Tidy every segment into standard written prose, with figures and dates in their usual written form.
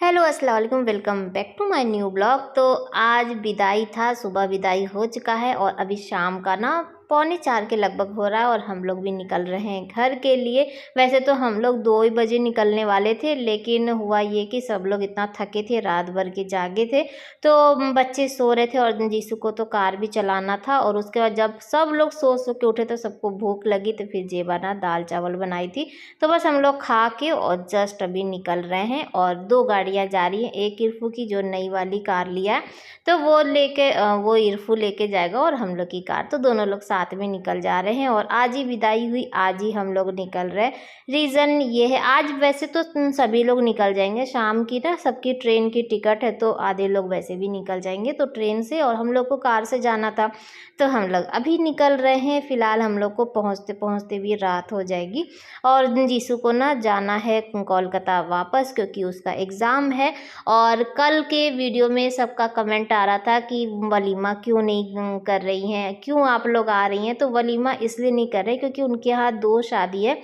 Hello अस्सलाम वालेकुम, welcome back to my new blog. तो आज विदाई था, सुबह विदाई हो चुका है और अभी शाम का ना 3:45 के लगभग हो रहा है और हम लोग भी निकल रहे हैं घर के लिए। वैसे तो हम लोग 2 ही बजे निकलने वाले थे, लेकिन हुआ ये कि सब लोग इतना थके थे, रात भर के जागे थे, तो बच्चे सो रहे थे और जीसू को तो कार भी चलाना था। और उसके बाद जब सब लोग सो के उठे तो सबको भूख लगी, तो फिर जेबा ना दाल चावल बनाई थी। तो बस हम लोग खा के और जस्ट अभी निकल रहे हैं और 2 गाड़ियां जा रही हैं। एक इरफू की जो नई वाली कार लिया है तो वो इरफू लेके जाएगा और हम लोग की कार, तो दोनों लोग साथ में निकल जा रहे हैं। और आज ही विदाई हुई, आज ही हम लोग निकल रहे हैं। रीज़न ये है, आज वैसे तो सभी लोग निकल जाएंगे, शाम की ना सबकी ट्रेन की टिकट है तो आधे लोग वैसे भी निकल जाएंगे तो ट्रेन से, और हम लोग को कार से जाना था तो हम लोग अभी निकल रहे हैं। फ़िलहाल हम लोग को पहुँचते पहुँचते भी रात हो जाएगी और जीसू को ना जाना है कोलकाता वापस, क्योंकि उसका एग्ज़ाम है। और कल के वीडियो में सबका कमेंट आ रहा था कि वलीमा क्यों नहीं कर रही हैं, क्यों आप लोग आ रही हैं। तो वलीमा इसलिए नहीं कर रहे क्योंकि उनके यहाँ 2 शादी है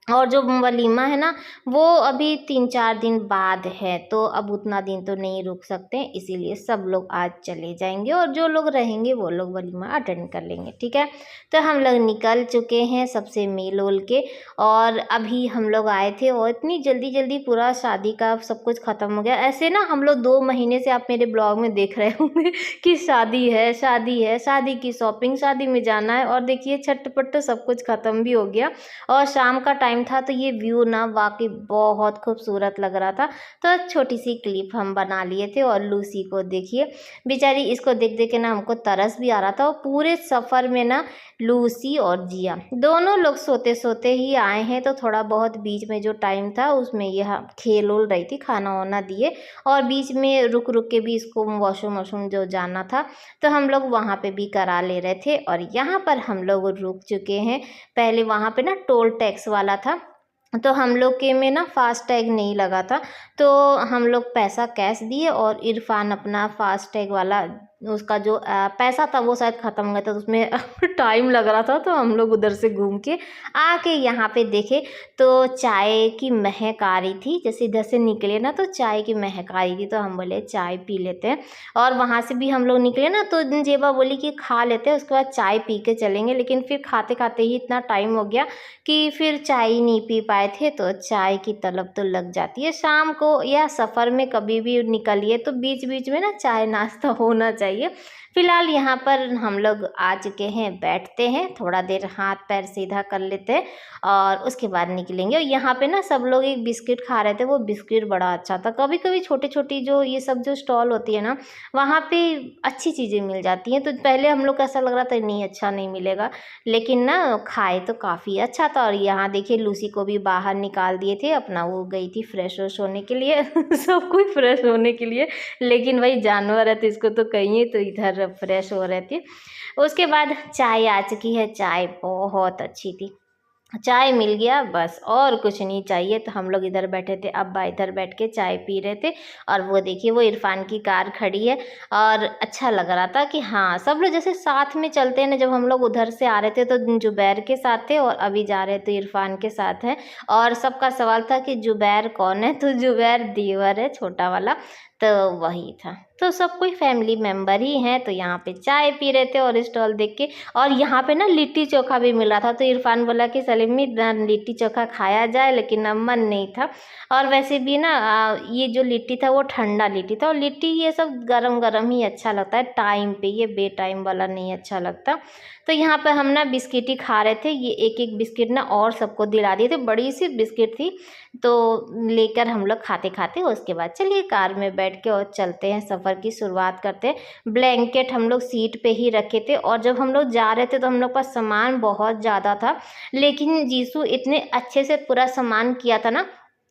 और जो वलीमा है ना वो अभी 3-4 दिन बाद है, तो अब उतना दिन तो नहीं रुक सकते, इसीलिए सब लोग आज चले जाएंगे और जो लोग रहेंगे वो लोग वलीमा अटेंड कर लेंगे। ठीक है, तो हम लोग निकल चुके हैं सबसे मिल उल के। और अभी हम लोग आए थे और इतनी जल्दी जल्दी पूरा शादी का सब कुछ ख़त्म हो गया। ऐसे ना हम लोग 2 महीने से, आप मेरे ब्लॉग में देख रहे होंगे कि शादी है, शादी है, शादी की शॉपिंग, शादी में जाना है, और देखिए झटपट तो सब कुछ ख़त्म भी हो गया। और शाम का टाइम था तो ये व्यू ना वाकई बहुत खूबसूरत लग रहा था, तो छोटी सी क्लिप हम बना लिए थे। और लूसी को देखिए, बेचारी, इसको देख देख के ना हमको तरस भी आ रहा था। और पूरे सफ़र में ना लूसी और जिया दोनों लोग सोते सोते ही आए हैं, तो थोड़ा बहुत बीच में जो टाइम था उसमें यह खेल उल रही थी, खाना वाना दिए, और बीच में रुक रुक के भी इसको वॉशरूम वॉशरूम जो जाना था तो हम लोग वहाँ पे भी करा ले रहे थे। और यहाँ पर हम लोग रुक चुके हैं। पहले वहाँ पे ना टोल टैक्स वाला था, तो हम लोग के में ना फास्ट टैग नहीं लगा था, तो हम लोग पैसा कैश दिए और इरफान अपना फास्ट टैग वाला, उसका जो पैसा था वो शायद ख़त्म हो गया था, तो उसमें टाइम लग रहा था, तो हम लोग उधर से घूम के आके यहाँ पे देखे तो चाय की महक आ रही थी। जैसे इधर से निकले ना तो चाय की महक आ रही थी, तो हम बोले चाय पी लेते हैं। और वहाँ से भी हम लोग निकले ना तो जेबा बोली कि खा लेते हैं, उसके बाद चाय पी के चलेंगे, लेकिन फिर खाते खाते ही इतना टाइम हो गया कि फिर चाय ही नहीं पी पाए थे। तो चाय की तलब तो लग जाती है शाम को, या सफ़र में कभी भी निकलिए तो बीच बीच में ना चाय नाश्ता होना चाहिए। फ़िलहाल यहाँ पर हम लोग आ चुके हैं, बैठते हैं, थोड़ा देर हाथ पैर सीधा कर लेते हैं और उसके बाद निकलेंगे। और यहाँ पे ना सब लोग एक बिस्किट खा रहे थे, वो बिस्किट बड़ा अच्छा था। कभी कभी छोटी छोटी जो ये सब जो स्टॉल होती है ना, वहाँ पे अच्छी चीज़ें मिल जाती हैं। तो पहले हम लोग को ऐसा लग रहा था नहीं अच्छा नहीं मिलेगा, लेकिन ना खाए तो काफ़ी अच्छा था। और यहाँ देखिए लूसी को भी बाहर निकाल दिए थे अपना, वो गई थी फ्रेश व्रेश होने के लिए सब कोई फ्रेश होने के लिए, लेकिन वही जानवर है तो इसको तो कहिए, तो इधर फ्रेश हो रहे थे। उसके बाद चाय आ चुकी है, चाय बहुत अच्छी थी, चाय मिल गया बस और कुछ नहीं चाहिए। तो हम लोग इधर बैठे थे, अब्बा इधर बैठ के चाय पी रहे थे। और वो देखिए वो इरफान की कार खड़ी है और अच्छा लग रहा था कि हाँ सब लोग जैसे साथ में चलते हैं ना। जब हम लोग उधर से आ रहे थे तो जुबैर के साथ थे और अभी जा रहे तो इरफान के साथ हैं। और सबका सवाल था कि जुबैर कौन है, तो जुबैर देवर है छोटा वाला, तो वही था। तो सब कोई फैमिली मेम्बर ही हैं। तो यहाँ पे चाय पी रहे थे और स्टॉल देख के, और यहाँ पे ना लिट्टी चोखा भी मिल रहा था। तो इरफान बोला कि सलीमी लिट्टी चोखा खाया जाए, लेकिन अब मन नहीं था। और वैसे भी ना ये जो लिट्टी था वो ठंडा लिट्टी था, और लिट्टी ये सब गरम गरम ही अच्छा लगता है टाइम पे, ये बे टाइम वाला नहीं अच्छा लगता। तो यहाँ पर हम ना बिस्किट ही खा रहे थे, ये एक एक बिस्किट ना और सबको दिला दिए थे, बड़ी सी बिस्किट थी, तो लेकर हम लोग खाते खाते उसके बाद चलिए कार में बैठ के और चलते हैं, सफ़र की शुरुआत करते हैं। ब्लैंकेट हम लोग सीट पे ही रखे थे, और जब हम लोग जा रहे थे तो हम लोग पास सामान बहुत ज़्यादा था, लेकिन जीसू इतने अच्छे से पूरा सामान किया था ना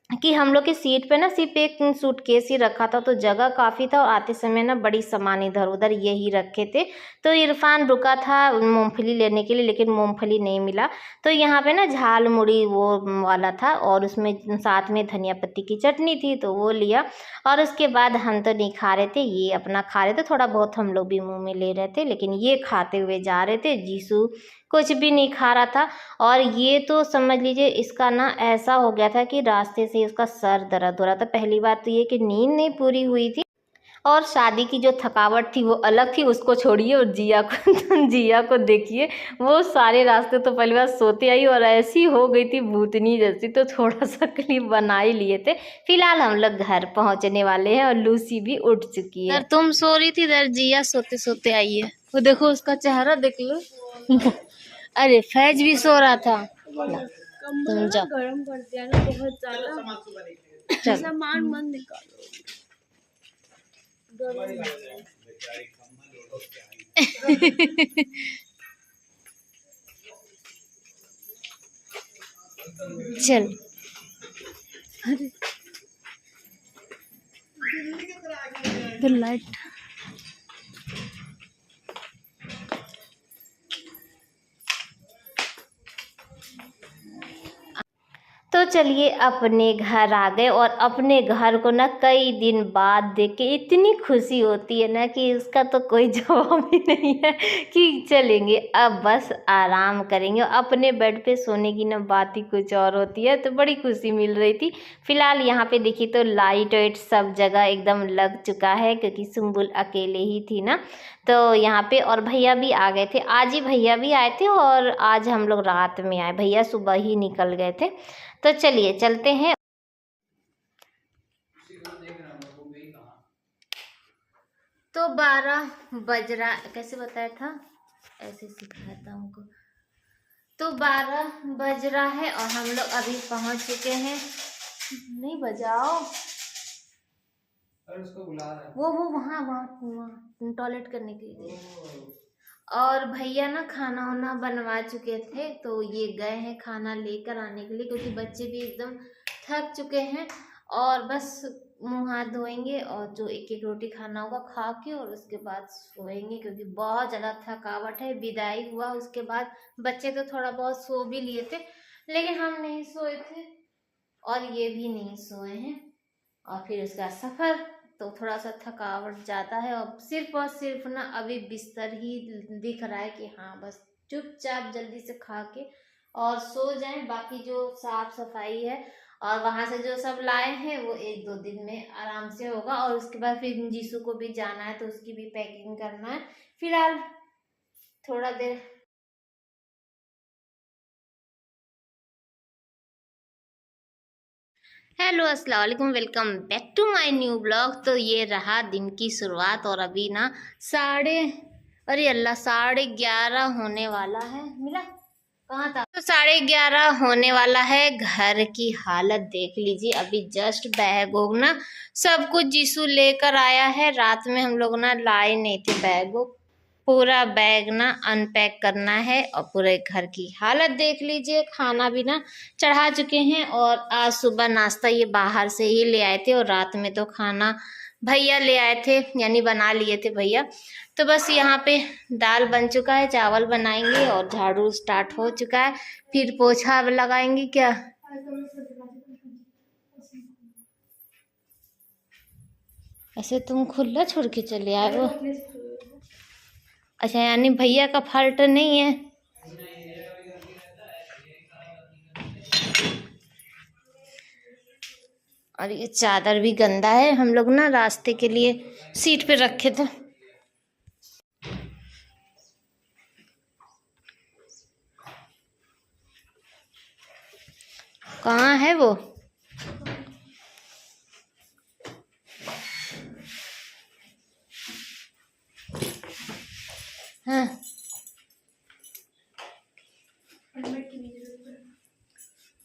कि हम लोग की सीट पे ना सिर्फ एक सूटकेस ही रखा था, तो जगह काफ़ी था। और आते समय ना बड़ी सामान इधर उधर यही रखे थे। तो इरफान रुका था मूंगफली लेने के लिए, लेकिन मूंगफली नहीं मिला। तो यहाँ पे ना झाल मुड़ी वो वाला था, और उसमें साथ में धनिया पत्ती की चटनी थी, तो वो लिया। और उसके बाद हम तो नहीं खा रहे थे, ये अपना खा रहे थे, थोड़ा बहुत हम लोग भी मुँह में ले रहे थे, लेकिन ये खाते हुए जा रहे थे। जीसू कुछ भी नहीं खा रहा था। और ये तो समझ लीजिए इसका ना ऐसा हो गया था कि रास्ते से उसका सर दर्द हो रहा था। पहली बात तो ये कि नींद नहीं पूरी हुई थी, और शादी की जो थकावट थी वो अलग थी, उसको छोड़िए। और जिया को जिया को देखिए, वो सारे रास्ते तो पहली बार सोते आई और ऐसी हो गई थी भूतनी जैसी, तो थोड़ा सा क्लिप बना ही लिए थे। फिलहाल हम लोग घर पहुंचने वाले हैं और लूसी भी उठ चुकी है। तुम सो रही थी, इधर जिया सोते सोते आई है। वो देखो उसका चेहरा देख लो। अरे फैज भी सो रहा था। तुम जाओ, गरम कर दिया ना बहुत ज्यादा। सामान मन निकालो। चल तो लाइट। तो चलिए अपने घर आ गए, और अपने घर को ना कई दिन बाद देख के इतनी खुशी होती है ना कि उसका तो कोई जवाब ही नहीं है। कि चलेंगे अब बस आराम करेंगे, अपने बेड पे सोने की ना बात ही कुछ और होती है। तो बड़ी खुशी मिल रही थी। फिलहाल यहाँ पे देखिए तो लाइट वाइट सब जगह एकदम लग चुका है, क्योंकि सुम्बुल अकेले ही थी ना। तो यहाँ पे और भैया भी आ गए थे, आज ही भैया भी आए थे, और आज हम लोग रात में आए, भैया सुबह ही निकल गए थे। तो चलिए चलते हैं। तो 12 बज रहा, कैसे बताया था, ऐसे सिखाया था हमको। तो 12 बज रहा है और हम लोग अभी पहुंच चुके हैं। नहीं बजाओ, उसको बुला रहा है। वो वहाँ टॉयलेट करने के लिए। और भैया ना खाना वाना बनवा चुके थे, तो ये गए हैं खाना लेकर आने के लिए, क्योंकि बच्चे भी एकदम थक चुके हैं। और बस मुंह हाथ धोएंगे और जो एक एक रोटी खाना होगा खा के, और उसके बाद सोएंगे, क्योंकि बहुत ज़्यादा थकावट है। विदाई हुआ उसके बाद बच्चे तो थोड़ा बहुत सो भी लिए थे, लेकिन हम नहीं सोए थे और ये भी नहीं सोए हैं। और फिर उसका सफ़र, तो थोड़ा सा थकावट ज़्यादा है। और सिर्फ ना अभी बिस्तर ही दिख रहा है कि हाँ बस चुपचाप जल्दी से खा के और सो जाएं। बाकी जो साफ सफाई है और वहाँ से जो सब लाए हैं वो 1-2 दिन में आराम से होगा। और उसके बाद फिर जीसू को भी जाना है, तो उसकी भी पैकिंग करना है। फिलहाल थोड़ा देर। हेलो अस्सलाम वालेकुम, welcome back to my new blog. तो ये रहा दिन की शुरुआत, और अभी ना अरे अल्लाह 11:30 होने वाला है। मिला कहाँ था? तो 11:30 होने वाला है। घर की हालत देख लीजिए। अभी जस्ट बैग वोग ना सब कुछ जीसू लेकर आया है। रात में हम लोग ना लाए नहीं थे बैग वोग, पूरा बैग ना अनपैक करना है। और पूरे घर की हालत देख लीजिए। खाना भी ना चढ़ा चुके हैं, और आज सुबह नाश्ता ये बाहर से ही ले आए थे, और रात में तो खाना भैया ले आए थे, यानी बना लिए थे भैया। तो बस यहाँ पे दाल बन चुका है, चावल बनाएंगे, और झाड़ू स्टार्ट हो चुका है। फिर पोछा लगाएंगे क्या। ऐसे तुम खुला छोड़ के चले आए हो? अच्छा, यानी भैया का फॉल्ट नहीं है। और ये चादर भी गंदा है, हम लोग ना रास्ते के लिए सीट पे रखे थे। कहाँ है वो? हाँ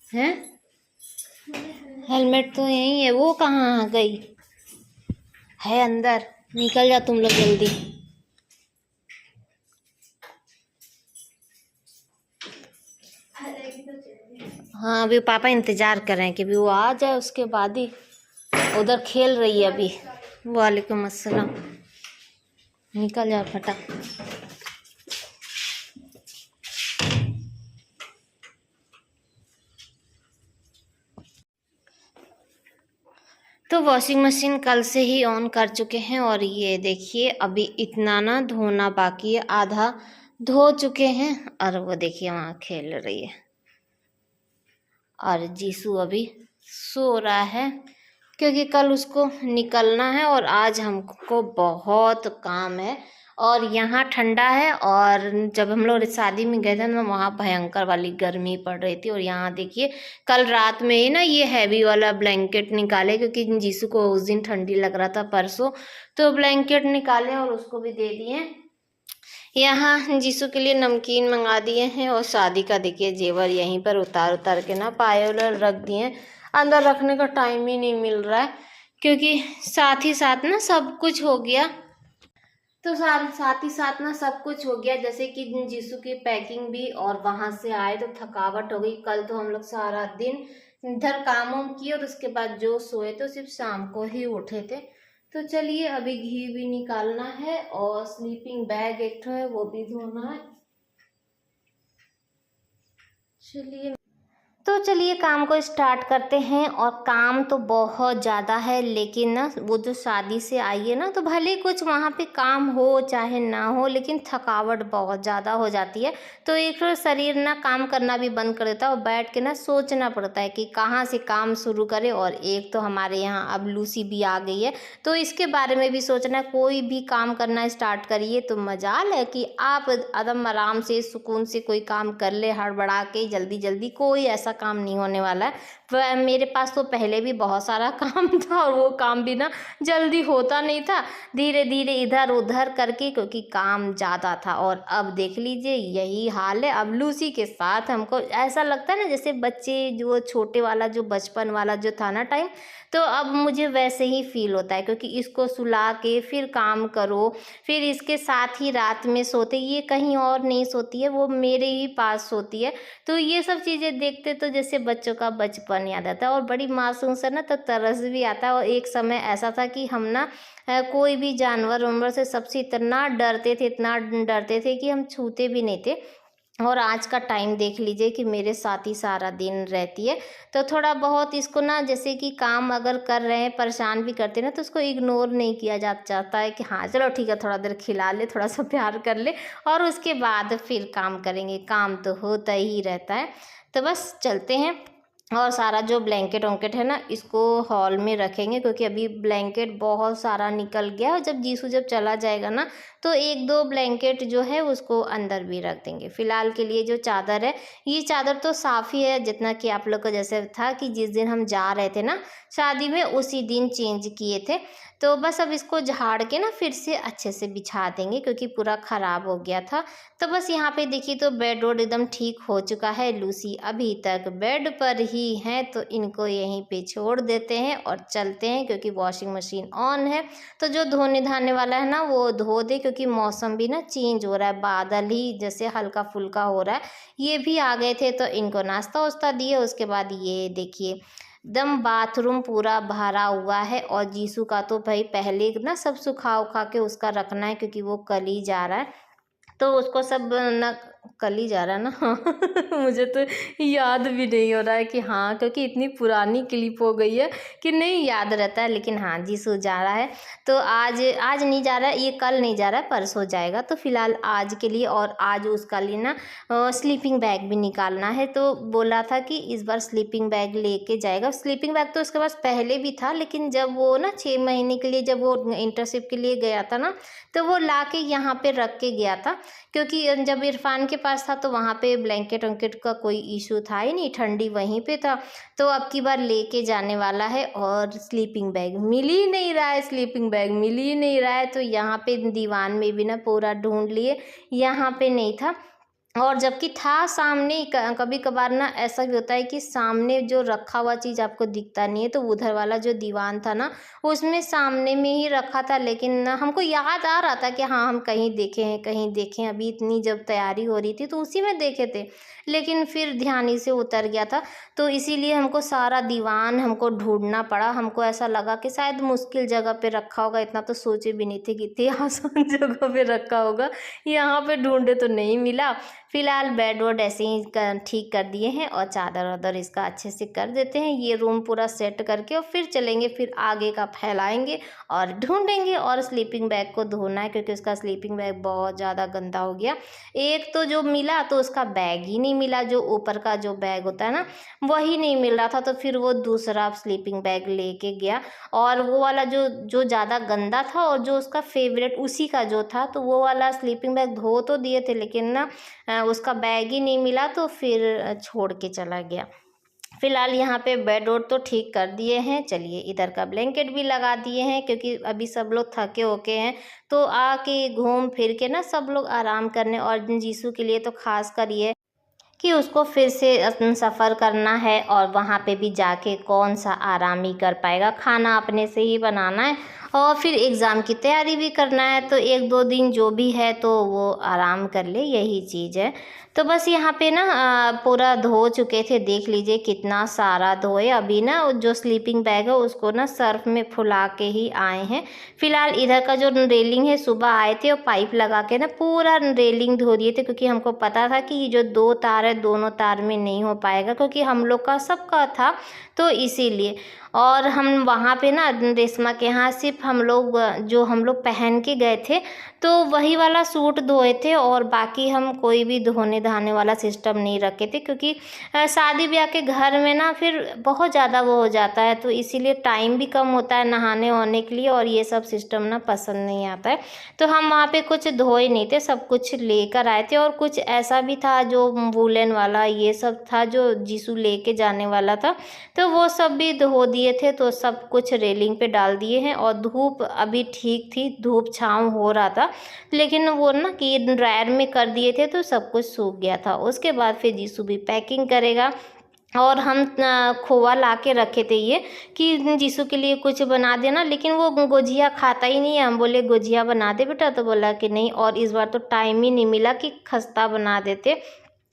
है, हेलमेट तो यही है। वो कहाँ गई है? अंदर निकल जा तुम लोग जल्दी। हाँ अभी पापा इंतजार कर रहे हैं कि भी वो आ जाए, उसके बाद ही। उधर खेल रही है अभी। वालेकुम अस्सलाम। निकल जा फटा। तो वॉशिंग मशीन कल से ही ऑन कर चुके हैं, और ये देखिए अभी इतना ना धोना बाकी है, आधा धो चुके हैं और वो देखिए वहाँ खेल रही है। और जीसू अभी सो रहा है क्योंकि कल उसको निकलना है और आज हमको बहुत काम है। और यहाँ ठंडा है, और जब हम लोग शादी में गए थे ना वहाँ भयंकर वाली गर्मी पड़ रही थी। और यहाँ देखिए कल रात में ही ना ये हैवी वाला ब्लैंकेट निकाले क्योंकि जीसू को उस दिन ठंडी लग रहा था परसों, तो ब्लैंकेट निकाले और उसको भी दे दिए। यहाँ जीसू के लिए नमकीन मंगा दिए हैं और शादी का देखिए जेवर यहीं पर उतार उतार के ना पायल रख दिए। अंदर रखने का टाइम ही नहीं मिल रहा है क्योंकि साथ ही साथ ना सब कुछ हो गया। तो साथ ही साथ ना सब कुछ हो गया, जैसे कि जीसू की पैकिंग भी, और वहां से आए तो थकावट हो गई। कल तो हम लोग सारा दिन इधर काम वाम किए और उसके बाद जो सोए तो सिर्फ शाम को ही उठे थे। तो चलिए अभी घी भी निकालना है और स्लीपिंग बैग एक है वो भी धोना है। चलिए काम को स्टार्ट करते हैं। और काम तो बहुत ज़्यादा है, लेकिन ना वो जो शादी से आई है ना तो भले कुछ वहाँ पे काम हो चाहे ना हो, लेकिन थकावट बहुत ज़्यादा हो जाती है। तो एक तो शरीर ना काम करना भी बंद कर देता है और बैठ के ना सोचना पड़ता है कि कहाँ से काम शुरू करें। और एक तो हमारे यहाँ अब लूसी भी आ गई है तो इसके बारे में भी सोचना है। कोई भी काम करना स्टार्ट करिए तो मजाल है कि आप एकदम आराम से सुकून से कोई काम कर ले, हड़बड़ा के जल्दी जल्दी कोई ऐसा काम नहीं होने वाला है। मेरे पास तो पहले भी बहुत सारा काम था और वो काम भी ना जल्दी होता नहीं था, धीरे धीरे इधर उधर करके, क्योंकि काम ज़्यादा था। और अब देख लीजिए यही हाल है। अब लूसी के साथ हमको ऐसा लगता है ना जैसे बच्चे जो छोटे वाला जो बचपन वाला जो था ना टाइम, तो अब मुझे वैसे ही फील होता है क्योंकि इसको सुला के फिर काम करो, फिर इसके साथ ही रात में सोते, ये कहीं और नहीं सोती है, वो मेरे ही पास सोती है। तो ये सब चीज़ें देखते तो जैसे बच्चों का बचपन याद आता है और बड़ी मासूम सा ना तो तरस भी आता है। और एक समय ऐसा था कि हम ना कोई भी जानवर उनवर से सबसे इतना डरते थे, इतना डरते थे कि हम छूते भी नहीं थे। और आज का टाइम देख लीजिए कि मेरे साथ ही सारा दिन रहती है। तो थोड़ा बहुत इसको ना जैसे कि काम अगर कर रहे हैं परेशान भी करते ना तो उसको इग्नोर नहीं किया जाता है कि हाँ चलो ठीक है थोड़ा देर खिला ले, थोड़ा सा प्यार कर ले और उसके बाद फिर काम करेंगे। काम तो होता ही रहता है। तो बस चलते हैं और सारा जो ब्लैंकेट वैंकेट है ना इसको हॉल में रखेंगे क्योंकि अभी ब्लैंकेट बहुत सारा निकल गया। और जब जीसू जब चला जाएगा ना तो एक दो ब्लैंकेट जो है उसको अंदर भी रख देंगे। फिलहाल के लिए जो चादर है, ये चादर तो साफ़ ही है, जितना कि आप लोग को जैसे था कि जिस दिन हम जा रहे थे ना शादी में उसी दिन चेंज किए थे। तो बस अब इसको झाड़ के ना फिर से अच्छे से बिछा देंगे क्योंकि पूरा ख़राब हो गया था। तो बस यहाँ पे देखिए तो बेड रोड एकदम ठीक हो चुका है। लूसी अभी तक बेड पर ही है तो इनको यहीं पे छोड़ देते हैं और चलते हैं क्योंकि वॉशिंग मशीन ऑन है। तो जो धोने धाने वाला है ना वो धो दे क्योंकि मौसम भी ना चेंज हो रहा है, बादल ही जैसे हल्का फुल्का हो रहा है। ये भी आ गए थे तो इनको नाश्ता वास्ता दिए। उसके बाद ये देखिए एकदम बाथरूम पूरा भरा हुआ है। और जीसू का तो भाई पहले ना सब सुखा उखा के उसका रखना है क्योंकि वो कल ही जा रहा है। तो उसको सब ना कल ही जा रहा है ना मुझे तो याद भी नहीं हो रहा है कि हाँ, क्योंकि इतनी पुरानी क्लिप हो गई है कि नहीं याद रहता है। लेकिन हाँ जीसू जा रहा है तो आज नहीं जा रहा है, ये कल नहीं जा रहा है, परसों जाएगा। तो फिलहाल आज के लिए, और आज उसका लिए ना स्लीपिंग बैग भी निकालना है। तो बोला था कि इस बार स्लीपिंग बैग लेके जाएगा। स्लीपिंग बैग तो उसके पास पहले भी था, लेकिन जब वो ना 6 महीने के लिए जब वो इंटर्नशिप के लिए गया था ना तो वो ला के यहाँ पे रख के गया था क्योंकि जब इरफान के पास था तो वहाँ पे ब्लैंकेट वैंकेट का कोई इशू था ही नहीं, ठंडी वहीं पे था। तो अब की बार लेके जाने वाला है और स्लीपिंग बैग मिल ही नहीं रहा है, स्लीपिंग बैग मिल ही नहीं रहा है। तो यहाँ पे दीवान में भी ना पूरा ढूंढ लिए, यहाँ पे नहीं था। और जबकि था सामने, कभी कभार ना ऐसा भी होता है कि सामने जो रखा हुआ चीज़ आपको दिखता नहीं है। तो उधर वाला जो दीवान था ना उसमें सामने में ही रखा था, लेकिन हमको याद आ रहा था कि हाँ हम कहीं देखे हैं कहीं देखे हैं। अभी इतनी जब तैयारी हो रही थी तो उसी में देखे थे, लेकिन फिर ध्यान ही से उतर गया था। तो इसीलिए हमको सारा दीवान हमको ढूंढना पड़ा। हमको ऐसा लगा कि शायद मुश्किल जगह पे रखा होगा, इतना तो सोचे भी नहीं थे कि इतनी आसान जगह पे रखा होगा। यहाँ पे ढूंढे तो नहीं मिला। फ़िलहाल बेड वोड ऐसे ही ठीक कर दिए हैं और चादर वादर इसका अच्छे से कर देते हैं। ये रूम पूरा सेट करके और फिर चलेंगे, फिर आगे का फैलाएंगे और ढूंढेंगे। और स्लीपिंग बैग को धोना है क्योंकि उसका स्लीपिंग बैग बहुत ज़्यादा गंदा हो गया। एक तो जो मिला तो उसका बैग ही नहीं मिला, जो ऊपर का जो बैग होता है ना वही नहीं मिल रहा था। तो फिर वो दूसरा स्लीपिंग बैग लेके गया और वो वाला जो जो ज़्यादा गंदा था और जो उसका फेवरेट उसी का जो था, तो वो वाला स्लीपिंग बैग धो तो दिए थे लेकिन ना उसका बैग ही नहीं मिला, तो फिर छोड़ के चला गया। फ़िलहाल यहाँ पे बेड वोड तो ठीक कर दिए हैं। चलिए इधर का ब्लैंकेट भी लगा दिए हैं क्योंकि अभी सब लोग थके होके हैं, तो आके घूम फिर के ना सब लोग आराम करने। और जीसू के लिए तो खास कर ये कि उसको फिर से सफ़र करना है और वहाँ पे भी जाके कौन सा आराम ही कर पाएगा। खाना अपने से ही बनाना है और फिर एग्ज़ाम की तैयारी भी करना है, तो 1-2 दिन जो भी है तो वो आराम कर ले, यही चीज़ है। तो बस यहाँ पे ना पूरा धो चुके थे, देख लीजिए कितना सारा धोए। अभी ना जो स्लीपिंग बैग है उसको ना सर्फ में फुला के ही आए हैं। फ़िलहाल इधर का जो रेलिंग है सुबह आए थे और पाइप लगा के ना पूरा रेलिंग धो दिए थे क्योंकि हमको पता था कि ये जो 2 तार है दोनों तार में नहीं हो पाएगा क्योंकि हम लोग का सबका था, तो इसीलिए। और हम वहाँ पे ना रेशमा के यहाँ सिर्फ हम लोग जो हम लोग पहन के गए थे तो वही वाला सूट धोए थे और बाकी हम कोई भी धोने धाने वाला सिस्टम नहीं रखे थे क्योंकि शादी ब्याह के घर में ना फिर बहुत ज़्यादा वो हो जाता है, तो इसीलिए टाइम भी कम होता है नहाने वहाने के लिए और ये सब सिस्टम ना पसंद नहीं आता है। तो हम वहाँ पे कुछ धोए नहीं थे, सब कुछ लेकर आए थे। और कुछ ऐसा भी था जो वूलन वाला ये सब था जो जीसू लेके जाने वाला था, तो वो सब भी धो दिए थे। तो सब कुछ रेलिंग पे डाल दिए हैं और धूप अभी ठीक थी, धूप छाँव हो रहा था लेकिन वो ना कि ड्रायर में कर दिए थे तो सब कुछ सूख गया था। उसके बाद फिर जीसू भी पैकिंग करेगा और हम खोआ ला के रखे थे ये कि जीसू के लिए कुछ बना देना, लेकिन वो गुजिया खाता ही नहीं है। हम बोले गुजिया बना दे बेटा, तो बोला कि नहीं। और इस बार तो टाइम ही नहीं मिला कि खस्ता बना देते,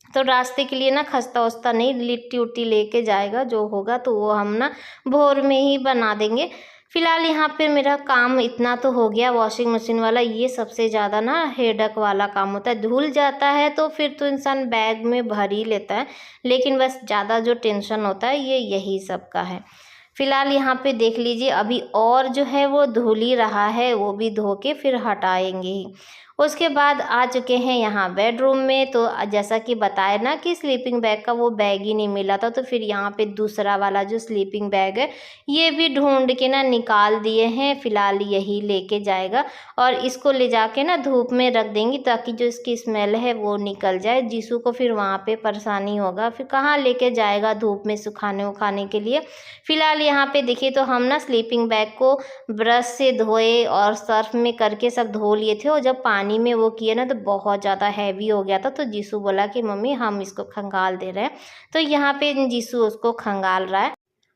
तो रास्ते के लिए ना खस्ता वस्ता नहीं, लिट्टी उट्टी लेके जाएगा, जो होगा तो वो हम ना भोर में ही बना देंगे। फ़िलहाल यहाँ पे मेरा काम इतना तो हो गया। वॉशिंग मशीन वाला ये सबसे ज़्यादा ना हेडक वाला काम होता है, धुल जाता है तो फिर तो इंसान बैग में भर ही लेता है, लेकिन बस ज़्यादा जो टेंशन होता है ये यही सब का है। फ़िलहाल यहाँ पे देख लीजिए अभी और जो है वो धुल ही रहा है, वो भी धो के फिर हटाएंगे ही। उसके बाद आ चुके हैं यहाँ बेडरूम में, तो जैसा कि बताया ना कि स्लीपिंग बैग का वो बैग ही नहीं मिला था, तो फिर यहाँ पे दूसरा वाला जो स्लीपिंग बैग है ये भी ढूंढ के ना निकाल दिए हैं। फ़िलहाल यही लेके जाएगा और इसको ले जाके ना धूप में रख देंगी ताकि जो इसकी स्मेल है वो निकल जाए। जीसू को फिर वहाँ पे परेशानी होगा, फिर कहाँ लेके जाएगा धूप में सुखाने उखाने के लिए। फ़िलहाल यहाँ पे देखिए तो हम ना स्लीपिंग बैग को ब्रश से धोए और सर्फ में करके सब धो लिए थे और जब पानी में वो किए ना तो बहुत ज़्यादा हैवी हो गया था। तो जीसू बोला कि मम्मी हम इसको खंगाल दे रहे हैं, तो यहाँ पे जीसू उसको खंगाल रहा है।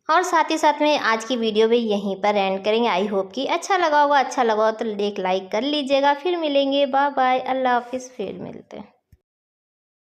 और साथ ही साथ में आज की वीडियो भी यहीं पर एंड करेंगे। आई होप कि अच्छा लगा होगा तो एक लाइक कर लीजिएगा। फिर मिलेंगे, बाय बाय, अल्लाह हाफिज़, फिर मिलते हैं।